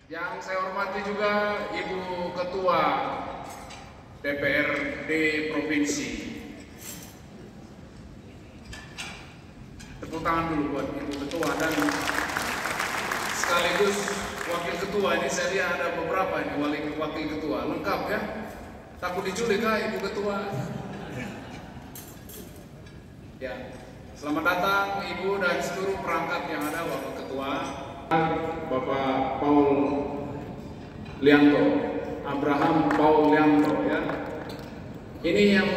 Yang saya hormati juga Ibu Ketua DPRD Provinsi. Tepuk tangan dulu buat Ibu Ketua dan sekaligus Wakil Ketua. Ini saya lihat ada beberapa ini Wakil Ketua, lengkap ya. Takut diculik kah Ibu Ketua? Ya, selamat datang Ibu dan seluruh perangkat yang ada, Wakil Ketua, Bapak Paul Lianto, Abraham Paul Lianto ya. Ini yang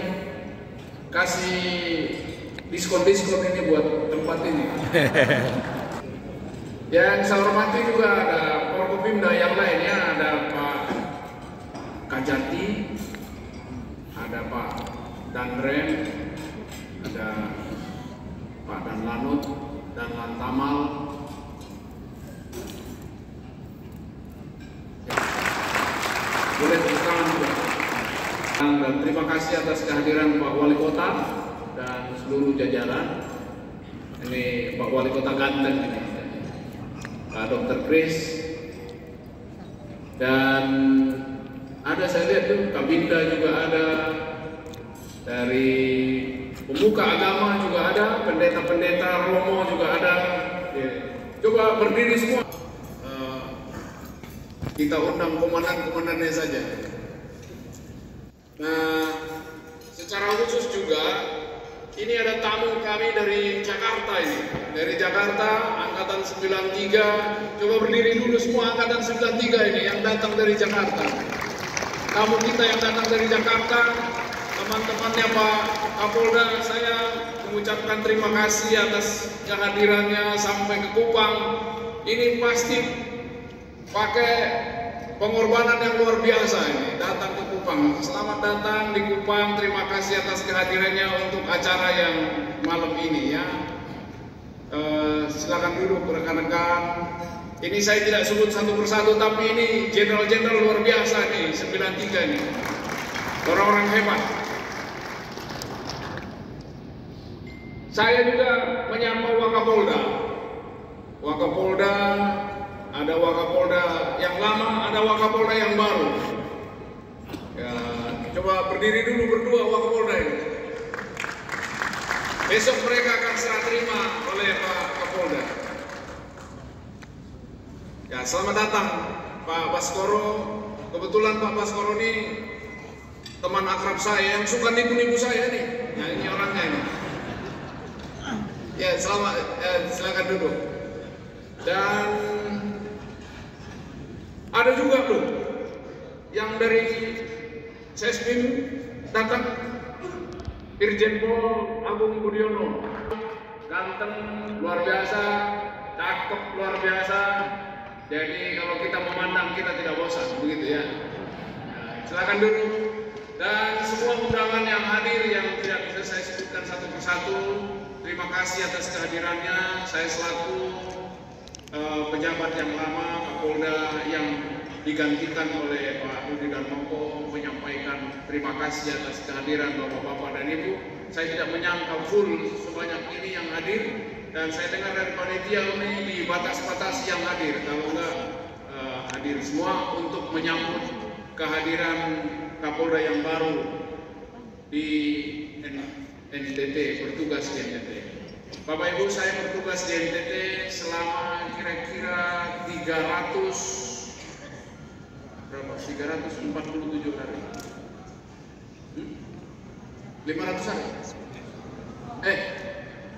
kasih diskon-diskon ini buat tempat ini. Yang saya hormati juga ada Forkopimda yang lainnya, ada Pak Kajati, ada Pak Danren, ada Pak Danlanut, dan Lantamal. Boleh tepuk tangan juga. Dan terima kasih atas kehadiran Pak Wali Kota dan seluruh jajaran. Ini Pak Wali Kota ganteng ini, Pak Dr. Chris, dan ada saya lihat tuh Kabinda juga ada, dari pemuka agama juga ada, pendeta-pendeta Romo juga ada. Coba berdiri semua. Kita undang komandan-komandannya saja. Nah, secara khusus juga ini ada tamu kami dari Jakarta ini. Dari Jakarta, Angkatan 93. Coba berdiri dulu semua Angkatan 93 ini yang datang dari Jakarta. Tamu kita yang datang dari Jakarta, teman-temannya Pak Kapolda, saya mengucapkan terima kasih atas kehadirannya sampai ke Kupang. Ini pasti pakai pengorbanan yang luar biasa ini datang ke Kupang. Selamat datang di Kupang. Terima kasih atas kehadirannya untuk acara yang malam ini ya. Silakan duduk rekan-rekan. Ini saya tidak sebut satu persatu, tapi ini jenderal-jenderal luar biasa nih 93 nih. Orang-orang hebat. Saya juga menyapa Wakapolda. Wakapolda, ada Wakapolda yang lama, ada Wakapolda yang baru. Ya, coba berdiri dulu berdua Wakapolda ini. Besok mereka akan serah terima oleh Pak Kapolda. Ya, selamat datang Pak Baskoro. Kebetulan Pak Baskoro ini teman akrab saya yang suka nipu-nipu saya nih. Nah, ini orangnya ini. Ya, selamat, silakan duduk. Dan ada juga loh yang dari Sesbim datang, Irjen Pol Agung Budiono, ganteng luar biasa, cakep luar biasa. Jadi kalau kita memandang kita tidak bosan, begitu ya. Nah, silakan duduk. Dan semua undangan yang hadir yang tidak bisa saya sebutkan satu persatu, terima kasih atas kehadirannya. Saya selaku pejabat yang lama, Kapolda yang digantikan oleh Pak Rudi Darmoko, menyampaikan terima kasih atas kehadiran Bapak-Bapak dan Ibu. Saya tidak menyangka full sebanyak ini yang hadir, dan saya dengar dari panitia ini di batas-batas yang hadir, kalau enggak hadir semua untuk menyambut kehadiran Kapolda yang baru di NTT, bertugas di NTT. Bapak Ibu, saya bertugas di NTT selama kira-kira 347 hari. 500 hari?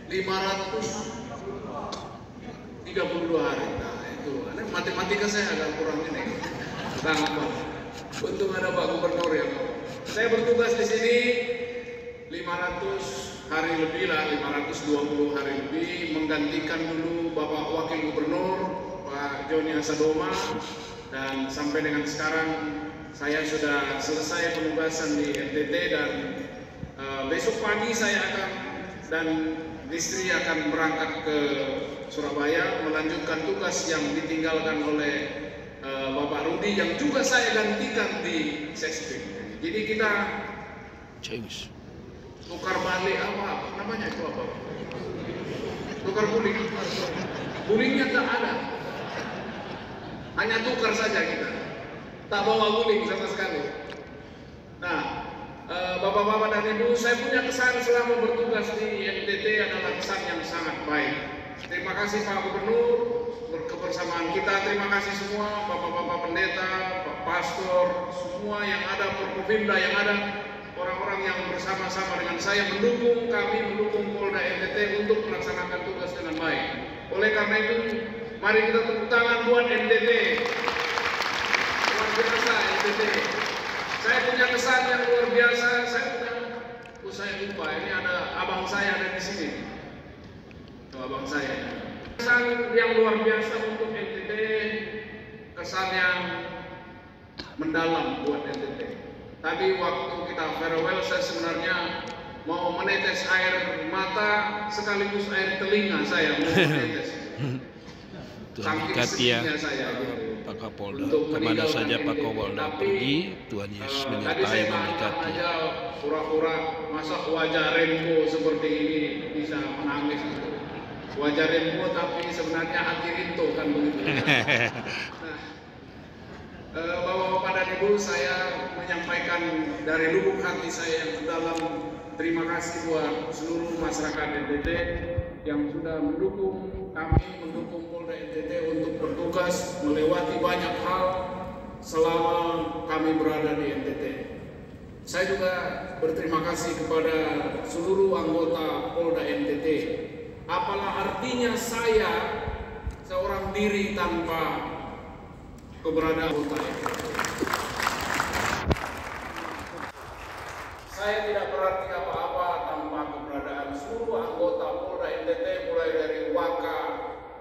532 hari. Nah, itu matematika saya agak kurang ini. Untung ada Pak Gubernur ya. Saya bertugas di sini 500 hari lebih lah, 520 hari lebih, menggantikan dulu Bapak Wakil Gubernur Pak Joni Asadoma, dan sampai dengan sekarang saya sudah selesai penugasan di NTT, dan besok pagi saya akan dan istri akan berangkat ke Surabaya melanjutkan tugas yang ditinggalkan oleh Bapak Rudi yang juga saya gantikan di Sesbim. Jadi kita tukar balik apa namanya itu apa? Tukar guling. Gulingnya tak ada. hanya tukar saja kita, tak bawa guling sama sekali. Nah, Bapak-bapak dan Ibu, saya punya kesan selama bertugas di NTT adalah kesan yang sangat baik. Terima kasih Pak Gubernur, kebersamaan kita. Terima kasih semua Bapak-bapak pendeta, Pak Pastor, semua yang ada, Forkopimda yang ada, orang-orang yang bersama-sama dengan saya mendukung kami, mendukung Polda NTT untuk melaksanakan tugas dengan baik. Oleh karena itu, mari kita tepuk tangan buat NTT. Luar biasa NTT. Saya punya kesan yang luar biasa. Saya lupa, ini ada abang saya ada di sini. Itu abang saya. Kesan yang luar biasa untuk NTT, kesan yang mendalam buat NTT. Tadi waktu kita farewell, saya sebenarnya mau menetes air mata sekaligus air telinga saya mau menetes. Saking sedihnya saya Pak Kapolda, kemana saja Pak Kapolda pergi, Tuhan Yesus menyertai memberkati. Pura-pura masa wajah Rembo seperti ini bisa menangis gitu. Wajah Rembo tapi sebenarnya hati Rinto kan begitu. Nah, Bapak-bapak dan Ibu, saya menyampaikan dari lubuk hati saya yang mendalam terima kasih buat seluruh masyarakat NTT yang sudah mendukung kami, mendukung Polda NTT untuk bertugas melewati banyak hal selama kami berada di NTT. Saya juga berterima kasih kepada seluruh anggota Polda NTT. Apalah artinya saya seorang diri tanpa keberadaan anggota NTT. Saya tidak berarti apa-apa tanpa keberadaan seluruh anggota Polda NTT, mulai dari Waka,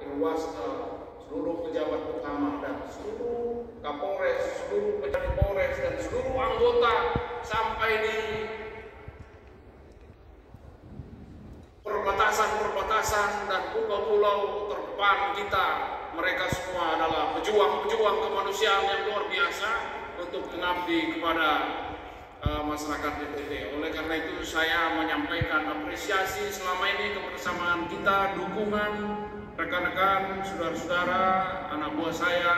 Irwasda, seluruh pejabat utama dan seluruh Kapolres, seluruh pejabat Polres dan seluruh anggota sampai di perbatasan-perbatasan dan pulau-pulau terdepan kita. Mereka semua adalah pejuang-pejuang kemanusiaan yang luar biasa untuk mengabdi kepada masyarakat NTT. Oleh karena itu saya menyampaikan apresiasi selama ini kebersamaan kita, dukungan rekan-rekan, saudara-saudara, anak buah saya,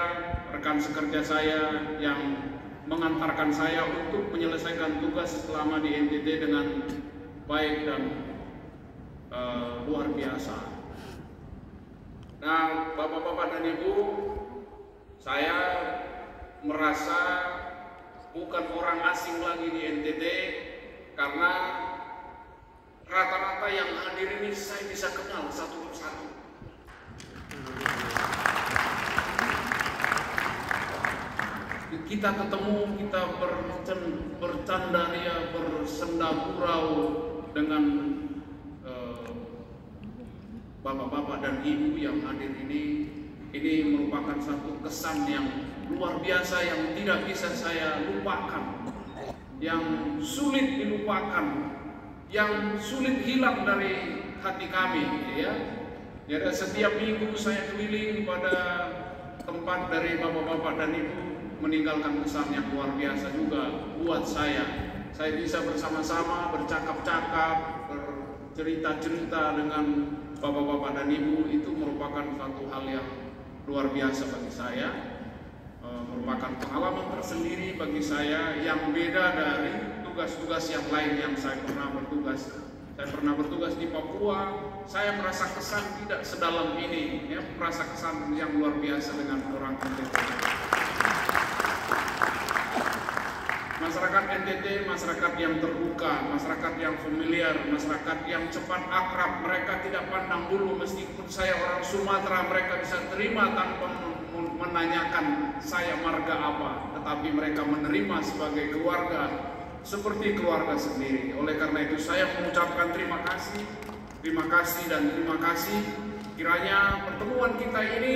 rekan sekerja saya yang mengantarkan saya untuk menyelesaikan tugas selama di NTT dengan baik dan luar biasa. Nah, Bapak-bapak dan Ibu, saya merasa bukan orang asing lagi di NTT karena rata-rata yang hadir ini saya bisa kenal satu persatu. Kita ketemu, kita bercanda ria, bersenda gurau dengan bapak-bapak dan ibu yang hadir ini merupakan satu kesan yang luar biasa yang tidak bisa saya lupakan, yang sulit dilupakan, yang sulit hilang dari hati kami, ya. Jadi setiap minggu saya keliling pada tempat dari bapak-bapak dan ibu meninggalkan kesan yang luar biasa juga buat saya. Saya bisa bersama-sama bercakap-cakap, bercerita-cerita dengan bapak-bapak dan ibu, itu merupakan satu hal yang luar biasa bagi saya, merupakan pengalaman tersendiri bagi saya yang beda dari tugas-tugas yang lain yang saya pernah bertugas. Saya pernah bertugas di Papua, saya merasa kesan tidak sedalam ini, ya, merasa kesan yang luar biasa dengan orang NTT. Masyarakat NTT, masyarakat yang terbuka, masyarakat yang familiar, masyarakat yang cepat akrab. Mereka tidak pandang bulu, meskipun saya orang Sumatera, mereka bisa terima tanpa menanyakan saya marga apa, tetapi mereka menerima sebagai keluarga, seperti keluarga sendiri. Oleh karena itu saya mengucapkan terima kasih dan terima kasih. Kiranya pertemuan kita ini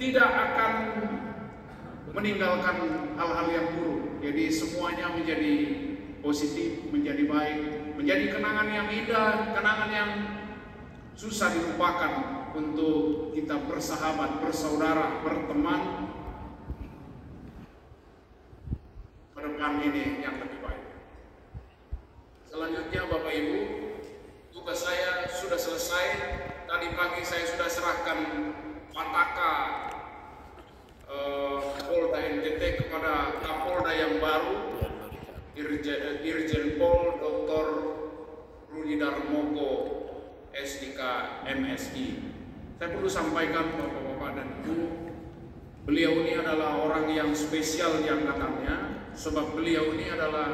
tidak akan meninggalkan hal-hal yang buruk. Jadi semuanya menjadi positif, menjadi baik, menjadi kenangan yang indah, kenangan yang susah dilupakan untuk kita bersahabat, bersaudara, berteman ke depan ini yang lebih baik. Selanjutnya Bapak Ibu, tugas saya sudah selesai. Tadi pagi saya sudah serahkan pataka Irjen Pol Dr. Rudi Darmoko, SDK MSI. Saya perlu sampaikan Bapak-bapak dan Ibu, beliau ini adalah orang yang spesial di angkatannya, sebab beliau ini adalah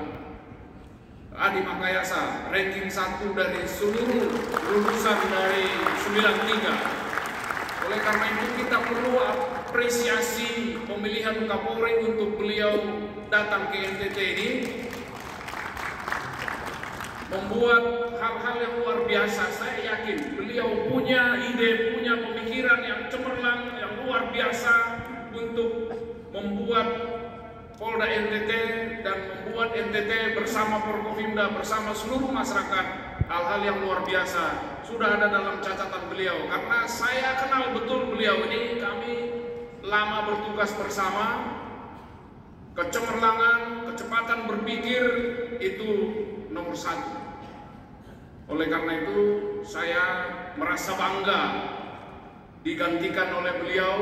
Adi Makayasa, ranking 1 dari seluruh lulusan dari 93. Oleh karena itu kita perlu apresiasi pemilihan Kapolri untuk beliau datang ke NTT ini, membuat hal-hal yang luar biasa. Saya yakin beliau punya ide, punya pemikiran yang cemerlang, yang luar biasa untuk membuat Polda NTT dan membuat NTT bersama Forkopimda, bersama seluruh masyarakat, hal-hal yang luar biasa sudah ada dalam catatan beliau. Karena saya kenal betul beliau ini, kami lama bertugas bersama. Kecemerlangan, kecepatan berpikir itu nomor 1. Oleh karena itu saya merasa bangga digantikan oleh beliau,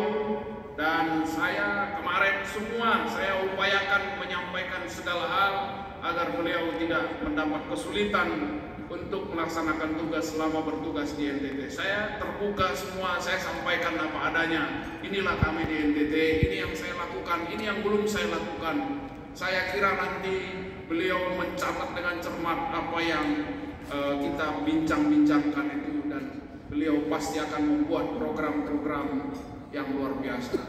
dan saya kemarin semua saya upayakan menyampaikan segala hal agar beliau tidak mendapat kesulitan untuk melaksanakan tugas selama bertugas di NTT. Saya terbuka semua, saya sampaikan apa adanya. Inilah kami di NTT, ini yang saya lakukan, ini yang belum saya lakukan. Saya kira nanti beliau mencatat dengan cermat apa yang kita bincang-bincangkan itu, dan beliau pasti akan membuat program-program yang luar biasa.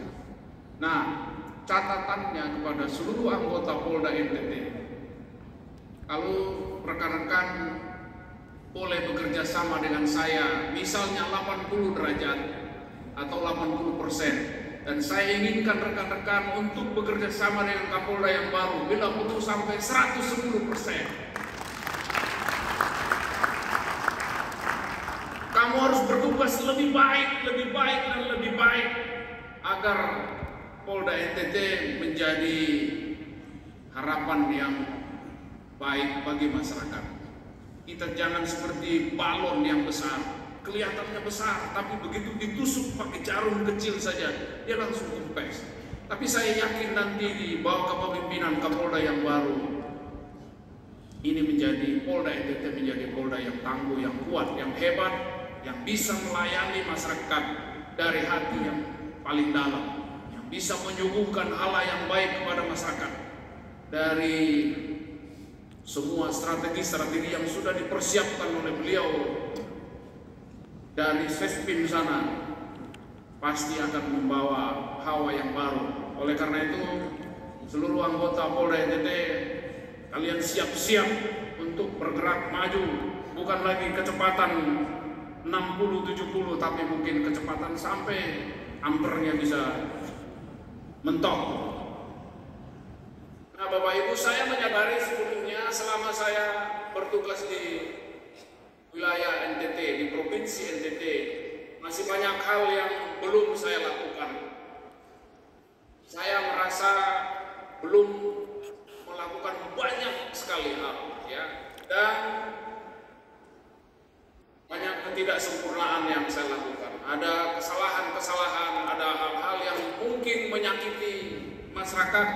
Nah, catatannya kepada seluruh anggota Polda NTT, kalau rekan-rekan boleh bekerja sama dengan saya, misalnya 80 derajat atau 80%, dan saya inginkan rekan-rekan untuk bekerja sama dengan Kapolda yang baru, bila butuh sampai 110%. Kamu harus bertugas lebih baik, dan lebih baik agar Polda NTT menjadi harapan yang baik bagi masyarakat. Kita jangan seperti balon yang besar, kelihatannya besar, tapi begitu ditusuk pakai jarum kecil saja, dia langsung kempes. Tapi saya yakin nanti di bawah kepemimpinan Kapolda yang baru, ini menjadi Polda NTT menjadi Polda yang tangguh, yang kuat, yang hebat, yang bisa melayani masyarakat dari hati yang paling dalam, yang bisa menyuguhkan hal yang baik kepada masyarakat. Dari semua strategi-strategi yang sudah dipersiapkan oleh beliau dari Sespim sana, pasti akan membawa hawa yang baru. Oleh karena itu, seluruh anggota Polda NTT, kalian siap-siap untuk bergerak maju, bukan lagi kecepatan 60-70, tapi mungkin kecepatan sampai ampernya bisa mentok. Nah, Bapak Ibu, saya menyadari sebelumnya selama saya bertugas di wilayah NTT, di provinsi NTT, masih banyak hal yang belum saya lakukan. Saya merasa belum melakukan banyak sekali hal, ya, dan banyak ketidaksempurnaan yang saya lakukan. Ada kesalahan-kesalahan, ada hal-hal yang mungkin menyakiti masyarakat.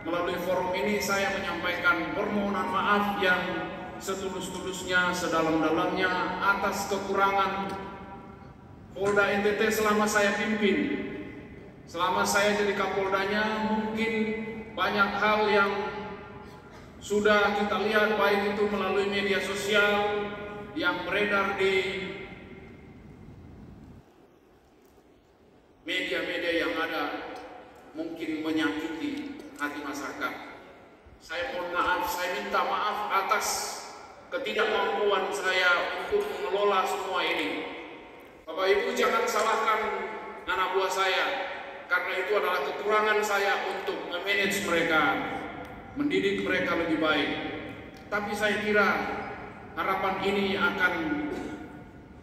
Melalui forum ini saya menyampaikan permohonan maaf yang setulus-tulusnya, sedalam-dalamnya atas kekurangan Polda NTT selama saya pimpin. Selama saya jadi Kapoldanya, mungkin banyak hal yang sudah kita lihat, baik itu melalui media sosial yang beredar di media-media yang ada, mungkin menyakiti hati masyarakat. Saya mohon maaf, saya minta maaf atas ketidakmampuan saya untuk mengelola semua ini. Bapak Ibu, jangan salahkan anak buah saya, karena itu adalah kekurangan saya untuk memanage mereka, mendidik mereka lebih baik. Tapi saya kira harapan ini akan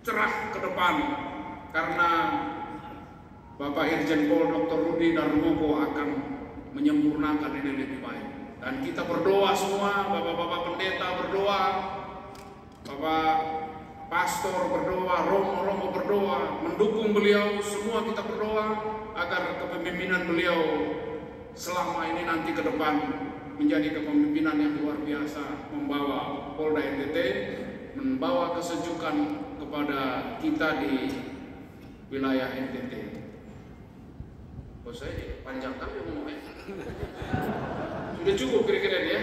cerah ke depan, karena Bapak Irjen Pol Dr. Rudi Darmoko akan menyempurnakan ini lebih baik. Dan kita berdoa semua, Bapak-bapak pendeta berdoa, Bapak pastor berdoa, romo-romo berdoa, mendukung beliau, semua kita berdoa agar kepemimpinan beliau selama ini nanti ke depan menjadi kepemimpinan yang luar biasa, membawa Polda NTT, membawa kesejukan kepada kita di wilayah NTT. Oh, saya panjang kali ngomongnya. Sudah cukup kira-kira ya.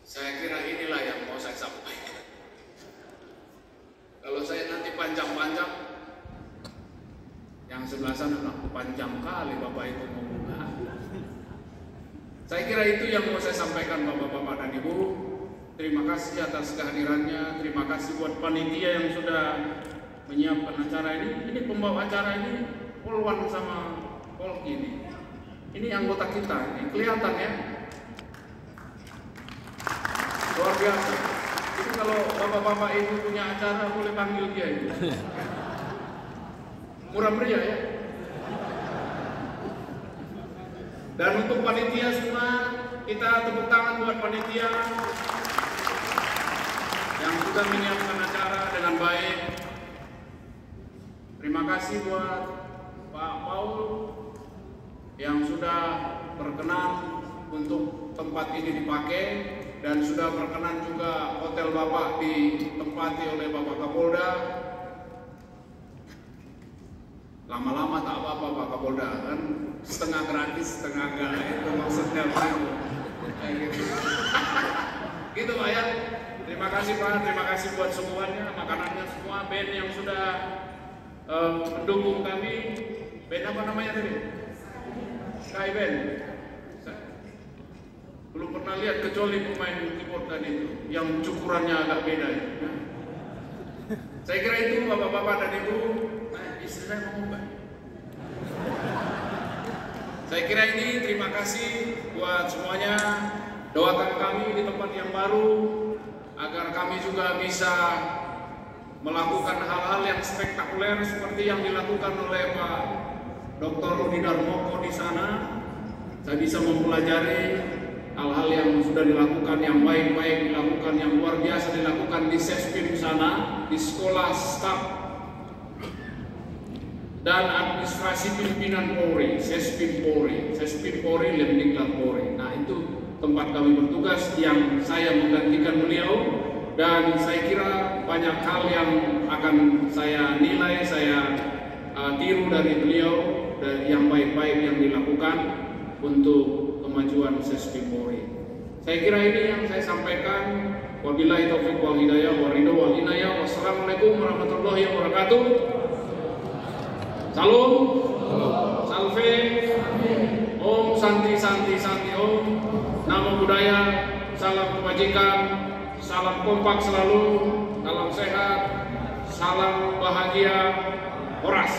Saya kira inilah yang mau saya sampaikan. Kalau saya nanti panjang-panjang, yang sebelah sana panjang kali Bapak itu ngomongnya. Saya kira itu yang mau saya sampaikan Bapak-bapak dan Ibu. Terima kasih atas kehadirannya. Terima kasih buat panitia yang sudah menyiapkan acara ini. Ini pembawa acara ini Polwan sama Polki ini. Ini anggota kita. Ini kelihatan ya. Luar biasa. Jadi kalau bapak-bapak itu punya acara boleh panggil dia ini. Murah meriah ya. Dan untuk panitia semua, kita tepuk tangan buat panitia yang sudah menyiapkan acara dengan baik. Terima kasih buat Pak Paul yang sudah berkenan untuk tempat ini dipakai dan sudah berkenan juga hotel Bapak ditempati oleh Bapak Kapolda. Lama-lama tak apa-apa Pak Kapolda, kan setengah gratis, setengah enggak, itu maksudnya Pak. Gitu. Gitu Pak ya. Terima kasih Pak, terima kasih buat semuanya, makanannya semua, band yang sudah mendukung kami. Band apa namanya tadi? Sky Band. Saya belum pernah lihat kecuali pemain keyboard tadi itu, yang cukurannya agak beda ya. Saya kira itu Bapak-bapak dan Ibu. Istri saya ngomong Pak. Saya kira ini terima kasih buat semuanya. Doakan kami di tempat yang baru agar kami juga bisa melakukan hal-hal yang spektakuler seperti yang dilakukan oleh Pak Dr. Rudi Darmoko di sana. Saya bisa mempelajari hal-hal yang sudah dilakukan, yang baik-baik dilakukan, yang luar biasa dilakukan di Sespim sana, di sekolah staf dan administrasi pimpinan Polri, Sespim Polri, Lemdiklat Polri. Nah itu tempat kami bertugas yang saya menggantikan beliau, dan saya kira banyak hal yang akan saya nilai, saya tiru dari beliau, dan yang baik-baik yang dilakukan untuk kemajuan Sespim Polri. Saya kira ini yang saya sampaikan. Wabillahi taufiq wal hidayah wa ridho wal inayah. Wassalamualaikum warahmatullahi wabarakatuh. Salam, salve, Om Santi Santi Santi Om, Namo Buddhaya, salam kebajikan, salam kompak selalu, salam sehat, salam bahagia, Horas.